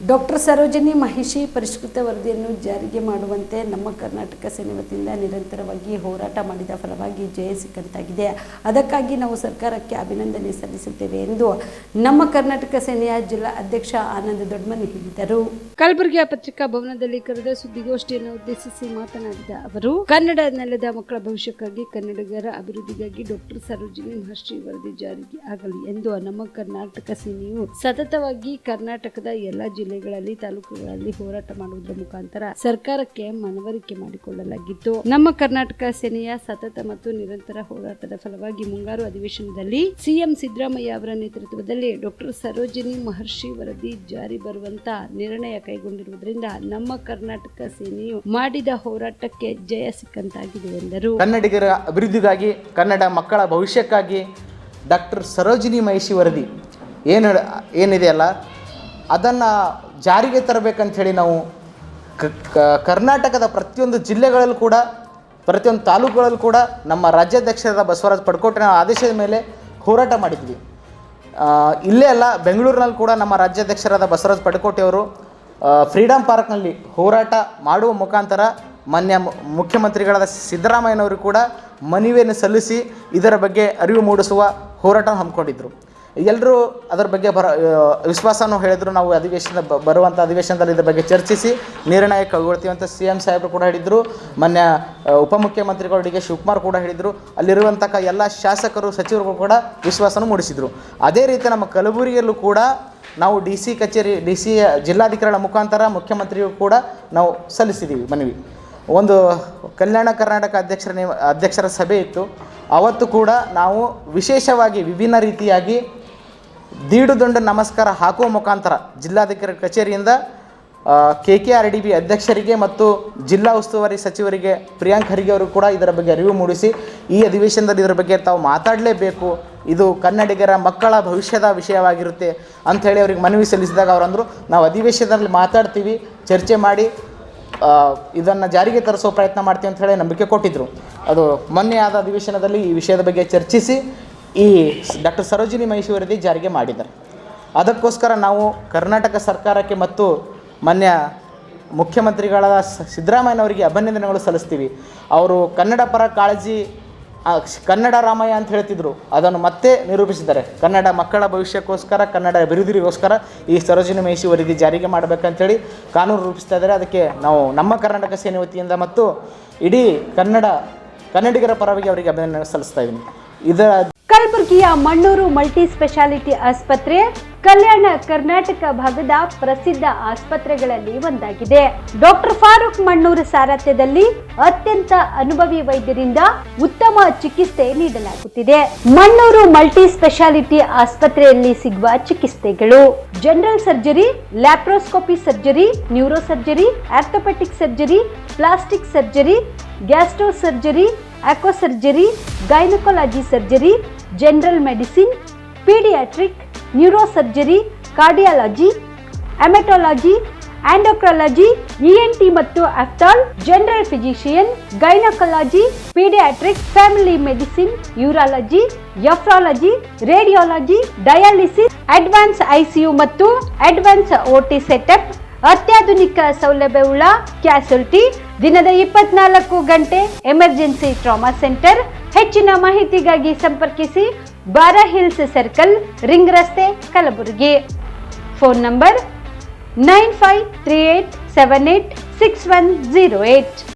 Doctor Sarojini Mahishi ಪರಿಷ್ಕೃತ ವರದಿಯನ್ನು ಜಾರಿಗೆ ಮಾಡುವಂತೆ ನಮ್ಮ ಕರ್ನಾಟಕ ಸೇನೆ ವತಿಯಿಂದ ನಿರಂತರವಾಗಿ ಹೋರಾಟ ಮಾಡಿದ ಫಲವಾಗಿ ಜಯ ಸಿಕ್ಕಂತಾಗಿದೆ. ಅದಕ್ಕಾಗಿ ನಾವು ಸರ್ಕಾರಕ್ಕೆ ಅಭಿನಂದನೆ ಸಲ್ಲಿಸುತ್ತೇವೆ ಎಂದು ನಮ್ಮ ಕರ್ನಾಟಕ ಸೇನೆಯ ಜಿಲ್ಲಾ ಅಧ್ಯಕ್ಷ ಆನಂದ್ ದೊಡ್ಮನಿ ಹೇಳಿದರು. ಕಲಬುರಗಿಯ ಪತ್ರಿಕಾ ಭವನದಲ್ಲಿ ಕರೆದ ಸುದ್ದಿಗೋಷ್ಠಿಯನ್ನು ಉದ್ದೇಶಿಸಿ ಮಾತನಾಡಿದ ಅವರು, ಕನ್ನಡ ನೆಲದ ಮಕ್ಕಳ ಭವಿಷ್ಯಕ್ಕಾಗಿ ಕನ್ನಡಿಗರ ಅಭಿವೃದ್ಧಿಗಾಗಿ ಡಾಕ್ಟರ್ ಸರೋಜಿನಿ ಮಹಿಷಿ ವರದಿ ಜಾರಿಗೆ ಆಗಲಿ ಎಂದು ನಮ್ಮ ಕರ್ನಾಟಕ ಸೇನೆಯು ಸತತವಾಗಿ ಕರ್ನಾಟಕದ ಎಲ್ಲ ಜಿಲ್ಲೆಗಳಲ್ಲಿ ತಾಲೂಕುಗಳಲ್ಲಿ ಹೋರಾಟ ಮಾಡುವುದರ ಮುಖಾಂತರ ಸರ್ಕಾರಕ್ಕೆ ಮನವರಿಕೆ ಮಾಡಿಕೊಳ್ಳಲಾಗಿತ್ತು. ನಮ್ಮ ಕರ್ನಾಟಕ ಸೇನೆಯ ಸತತ ಮತ್ತು ನಿರಂತರ ಹೋರಾಟದ ಫಲವಾಗಿ ಮುಂಗಾರು ಅಧಿವೇಶನದಲ್ಲಿ ಸಿಎಂ ಸಿದ್ದರಾಮಯ್ಯ ಅವರ ನೇತೃತ್ವದಲ್ಲಿ ಡಾಕ್ಟರ್ ಸರೋಜಿನಿ ಮಹಿಷಿ ವರದಿ ಜಾರಿ ಬರುವಂತ ನಿರ್ಣಯ ಕೈಗೊಂಡಿರುವುದರಿಂದ ನಮ್ಮ ಕರ್ನಾಟಕ ಸೇನೆಯು ಮಾಡಿದ ಹೋರಾಟಕ್ಕೆ ಜಯ ಸಿಕ್ಕಂತಾಗಿದೆ ಎಂದರು. ಕನ್ನಡಿಗರ ಅಭಿವೃದ್ಧಿಗಾಗಿ, ಕನ್ನಡ ಮಕ್ಕಳ ಭವಿಷ್ಯಕ್ಕಾಗಿ ಡಾಕ್ಟರ್ ಸರೋಜಿನಿ ಮಹಿಷಿ ವರದಿ ಏನಿದೆಯಲ್ಲ ಅದನ್ನು ಜಾರಿಗೆ ತರಬೇಕಂತ ಹೇಳಿ ನಾವು ಕರ್ನಾಟಕದ ಪ್ರತಿಯೊಂದು ಜಿಲ್ಲೆಗಳಲ್ಲೂ ಕೂಡ, ಪ್ರತಿಯೊಂದು ತಾಲೂಕುಗಳಲ್ಲೂ ಕೂಡ ನಮ್ಮ ರಾಜ್ಯಾಧ್ಯಕ್ಷರಾದ ಬಸವರಾಜ ಪಡ್ಕೋಟನ ಆದೇಶದ ಮೇಲೆ ಹೋರಾಟ ಮಾಡಿದ್ವಿ. ಇಲ್ಲೇ ಅಲ್ಲ, ಬೆಂಗಳೂರಿನಲ್ಲಿ ಕೂಡ ನಮ್ಮ ರಾಜ್ಯಾಧ್ಯಕ್ಷರಾದ ಬಸವರಾಜ ಪಡ್ಕೋಟೆಯವರು ಫ್ರೀಡಮ್ ಪಾರ್ಕ್ನಲ್ಲಿ ಹೋರಾಟ ಮಾಡುವ ಮುಖಾಂತರ ಮಾನ್ಯ ಮುಖ್ಯಮಂತ್ರಿಗಳಾದ ಸಿದ್ದರಾಮಯ್ಯನವರು ಕೂಡ ಮನವಿಯನ್ನು ಸಲ್ಲಿಸಿ ಇದರ ಬಗ್ಗೆ ಅರಿವು ಮೂಡಿಸುವ ಹೋರಾಟ ಹಮ್ಮಿಕೊಂಡಿದ್ದರು. ಎಲ್ಲರೂ ಅದರ ಬಗ್ಗೆ ವಿಶ್ವಾಸನೂ ಹೇಳಿದರು. ನಾವು ಬರುವಂಥ ಅಧಿವೇಶನದಲ್ಲಿ ಇದರ ಬಗ್ಗೆ ಚರ್ಚಿಸಿ ನಿರ್ಣಯ ಕೈಗೊಳ್ತೀವಿ ಅಂತ CM ಸಾಹೇಬರು ಕೂಡ ಹೇಳಿದರು. ಮಾನ್ಯ ಉಪಮುಖ್ಯಮಂತ್ರಿಗಳು ಡಿ.ಕೆ. ಶಿವಕುಮಾರ್ ಕೂಡ ಹೇಳಿದರು. ಅಲ್ಲಿರುವಂಥ ಎಲ್ಲ ಶಾಸಕರು, ಸಚಿವರು ಕೂಡ ವಿಶ್ವಾಸನೂ ಮೂಡಿಸಿದರು. ಅದೇ ರೀತಿ ನಮ್ಮ ಕಲಬುರಗಿಯಲ್ಲೂ ಕೂಡ ನಾವು DC ಜಿಲ್ಲಾಧಿಕಾರಿಗಳ ಮುಖಾಂತರ ಮುಖ್ಯಮಂತ್ರಿಗೂ ಕೂಡ ನಾವು ಸಲ್ಲಿಸಿದ್ದೀವಿ ಮನವಿ. ಒಂದು ಕಲ್ಯಾಣ ಕರ್ನಾಟಕ ಅಧ್ಯಕ್ಷರ ಸಭೆ ಇತ್ತು. ಅವತ್ತು ಕೂಡ ನಾವು ವಿಶೇಷವಾಗಿ ವಿಭಿನ್ನ ರೀತಿಯಾಗಿ ದೀಡುದೊಂಡು ನಮಸ್ಕಾರ ಹಾಕುವ ಮುಖಾಂತರ ಜಿಲ್ಲಾಧಿಕಾರಿ ಕಚೇರಿಯಿಂದ KKRDB ಅಧ್ಯಕ್ಷರಿಗೆ ಮತ್ತು ಜಿಲ್ಲಾ ಉಸ್ತುವಾರಿ ಸಚಿವರಿಗೆ ಪ್ರಿಯಾಂಕ್ ಖರ್ಗೆ ಅವರು ಕೂಡ ಇದರ ಬಗ್ಗೆ ಅರಿವು ಮೂಡಿಸಿ ಈ ಅಧಿವೇಶನದಲ್ಲಿ ಇದರ ಬಗ್ಗೆ ತಾವು ಮಾತಾಡಲೇಬೇಕು, ಇದು ಕನ್ನಡಿಗರ ಮಕ್ಕಳ ಭವಿಷ್ಯದ ವಿಷಯವಾಗಿರುತ್ತೆ ಅಂಥೇಳಿ ಅವ್ರಿಗೆ ಮನವಿ ಸಲ್ಲಿಸಿದಾಗ ಅವರಂದರು, ನಾವು ಅಧಿವೇಶನದಲ್ಲಿ ಮಾತಾಡ್ತೀವಿ, ಚರ್ಚೆ ಮಾಡಿ ಇದನ್ನು ಜಾರಿಗೆ ತರಿಸೋ ಪ್ರಯತ್ನ ಮಾಡ್ತೀವಿ ಅಂತ ಹೇಳಿ ನಂಬಿಕೆ ಕೊಟ್ಟಿದ್ದರು. ಅದು ಮೊನ್ನೆ ಆದ ಅಧಿವೇಶನದಲ್ಲಿ ಈ ವಿಷಯದ ಬಗ್ಗೆ ಚರ್ಚಿಸಿ ಈ ಡಾಕ್ಟರ್ ಸರೋಜಿನಿ ಮಹಿಷಿ ವರದಿ ಜಾರಿಗೆ ಮಾಡಿದ್ದಾರೆ. ಅದಕ್ಕೋಸ್ಕರ ನಾವು ಕರ್ನಾಟಕ ಸರ್ಕಾರಕ್ಕೆ ಮತ್ತು ಮಾನ್ಯ ಮುಖ್ಯಮಂತ್ರಿಗಳಾದ ಸಿದ್ದರಾಮಯ್ಯನವರಿಗೆ ಅಭಿನಂದನೆಗಳು ಸಲ್ಲಿಸ್ತೀವಿ. ಅವರು ಕನ್ನಡ ಪರ ಕಾಳಜಿ, ಕನ್ನಡ ರಾಮಯ್ಯ ಅಂತ ಹೇಳ್ತಿದ್ರು, ಅದನ್ನು ಮತ್ತೆ ನಿರೂಪಿಸಿದ್ದಾರೆ. ಕನ್ನಡ ಮಕ್ಕಳ ಭವಿಷ್ಯಕ್ಕೋಸ್ಕರ, ಕನ್ನಡ ಅಭಿವೃದ್ಧಿಗೋಸ್ಕರ ಈ ಸರೋಜಿನಿ ಮಹಿಷಿ ವರದಿ ಜಾರಿಗೆ ಮಾಡಬೇಕಂತೇಳಿ ಕಾನೂನು ರೂಪಿಸ್ತಾ ಇದ್ದಾರೆ. ಅದಕ್ಕೆ ನಾವು ನಮ್ಮ ಕರ್ನಾಟಕ ಸೇನೆ ವತಿಯಿಂದ ಮತ್ತು ಇಡೀ ಕನ್ನಡಿಗರ ಪರವಾಗಿ ಅವರಿಗೆ ಅಭಿನಂದನೆ ಸಲ್ಲಿಸ್ತಾ ಇದ್ದೀನಿ. ಕಲಬುರಗಿಯ ಮಣ್ಣೂರು ಮಲ್ಟಿ ಸ್ಪೆಷಾಲಿಟಿ ಆಸ್ಪತ್ರೆ ಕಲ್ಯಾಣ ಕರ್ನಾಟಕ ಭಾಗದ ಪ್ರಸಿದ್ಧ ಆಸ್ಪತ್ರೆಗಳಲ್ಲಿ ಒಂದಾಗಿದೆ. ಡಾಕ್ಟರ್ ಫಾರೂಕ್ ಮಣ್ಣೂರು ಸಾರಥ್ಯದಲ್ಲಿ ಅತ್ಯಂತ ಅನುಭವಿ ವೈದ್ಯರಿಂದ ಉತ್ತಮ ಚಿಕಿತ್ಸೆ ನೀಡಲಾಗುತ್ತಿದೆ. ಮಣ್ಣೂರು ಮಲ್ಟಿ ಸ್ಪೆಷಾಲಿಟಿ ಆಸ್ಪತ್ರೆಯಲ್ಲಿ ಸಿಗುವ ಚಿಕಿತ್ಸೆಗಳು: general surgery, laparoscopy surgery, neuro surgery, orthopaedic surgery, plastic surgery, gastro surgery, aqua surgery, gynaecology surgery, general medicine, paediatric, neuro surgery, cardiology, haematology, endocrinology, ENT ಮತ್ತು ophthal, general physician, gynaecology, paediatric, family medicine, urology, nephrology, radiology, dialysis, advance ICU ಮತ್ತು advance OT setup, ಅತ್ಯಾಧುನಿಕ ಸೌಲಭ್ಯವುಳ್ಳ ಕ್ಯಾಸುಲಿಟಿ, ದಿನದ 24 ಗಂಟೆ emergency trauma centre. ಹೆಚ್ಚಿನ ಮಾಹಿತಿಗಾಗಿ ಸಂಪರ್ಕಿಸಿ ಬಾರಾ hills circle, ring ರಸ್ತೆ, ಕಲಬುರಗಿ. Phone number 9538786108.